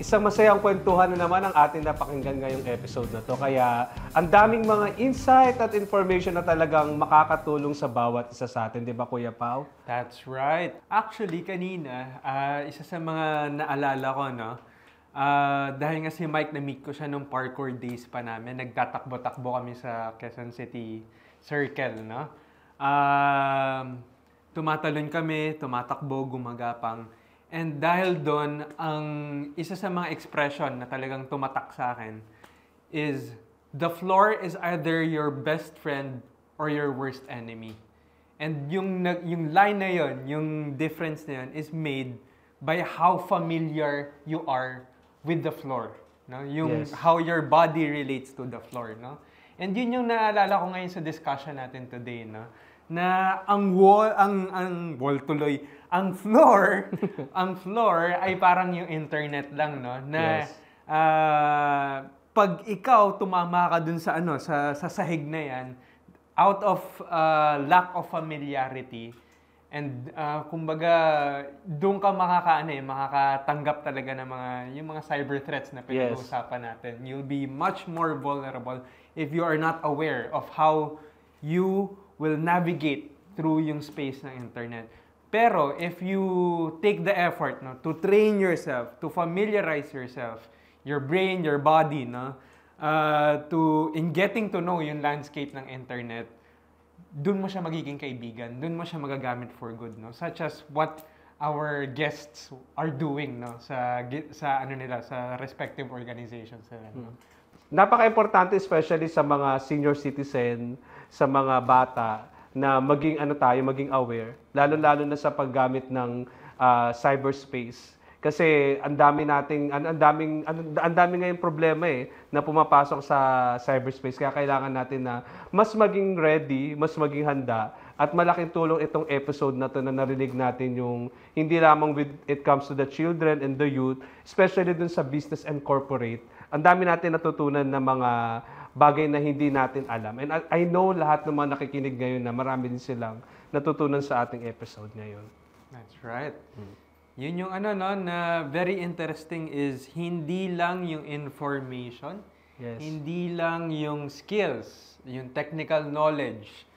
isang masayang kwentuhan na naman ang ating napakinggan ngayong episode na to. Kaya ang daming mga insight at information na talagang makakatulong sa bawat isa sa atin. Di ba, Kuya Pao? That's right. Actually, kanina, isa sa mga naalala ko, no? Dahil nga si Mike, na-meet ko siya nung parkour days pa namin. Nagtatakbo-takbo kami sa Quezon City Circle, no? Tumatalon kami, tumatakbo, gumagapang. And dahil doon, ang isa sa mga expression na talagang tumatak sa akin is, the floor is either your best friend or your worst enemy. And yung line na yun, yung difference na yun, is made by how familiar you are with the floor. No? Yung how your body relates to the floor. No? And yun yung naalala ko ngayon sa discussion natin today. No? Na ang wall tuloy, ang floor ay parang yung internet lang, no? Na pag ikaw tumama ka dun sa sa sahig na yan, out of lack of familiarity, and kumbaga doon ka makakatanggap talaga ng yung mga cyber threats na pinag-uusapan natin. You'll be much more vulnerable if you are not aware of how you will navigate through yung space ng internet. Pero if you take the effort, no, to train yourself, to familiarize yourself, your brain, your body, no, in getting to know yung landscape ng internet, dun mo siya magiging kaibigan, dun mo siya magagamit for good, no, such as what our guests are doing, no, sa respective organizations nila. No? Napaka-importante, especially sa mga senior citizen, sa mga bata, na maging maging aware, lalo-lalo na sa paggamit ng cyberspace. Kasi ang dami ngayong problema na pumapasok sa cyberspace. Kaya kailangan natin na mas maging ready, mas maging handa, at malaking tulong itong episode na to na narinig natin yung hindi lamang with it comes to the children and the youth, especially dun sa business and corporate. Ang dami natin natutunan na mga bagay na hindi natin alam. And I know lahat ng mga nakikinig ngayon na marami din silang natutunan sa ating episode ngayon. That's right. Yun yung na very interesting is hindi lang yung information, hindi lang yung skills, yung technical knowledge,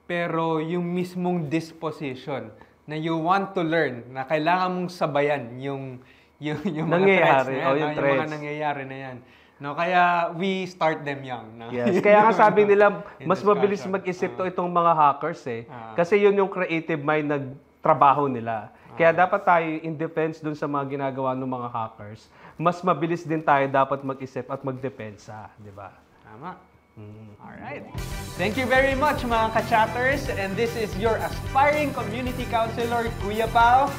pero yung mismong disposition na you want to learn, na kailangan mong sabayan yung mga threats na yan, yung mga nangyayari na yan. No, kaya we start them young. No? Yes. Kaya nga sabi nila, mas mabilis mag-isip itong mga hackers Kasi yun yung creative mind na trabaho nila. Kaya dapat tayo in defense dun sa mga ginagawa ng mga hackers. Mas mabilis din tayo dapat mag-isip at magdepensa. Di ba? Tama. Alright. Thank you very much mga ka-chatters. And this is your aspiring community counselor, Kuya Pao.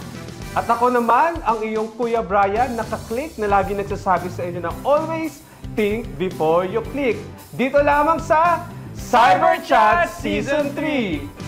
At ako naman, ang iyong Kuya Brian, naka-click na lagi nagsasabi sa inyo na always think before you click. Dito lamang sa Cyber Chat Season 3!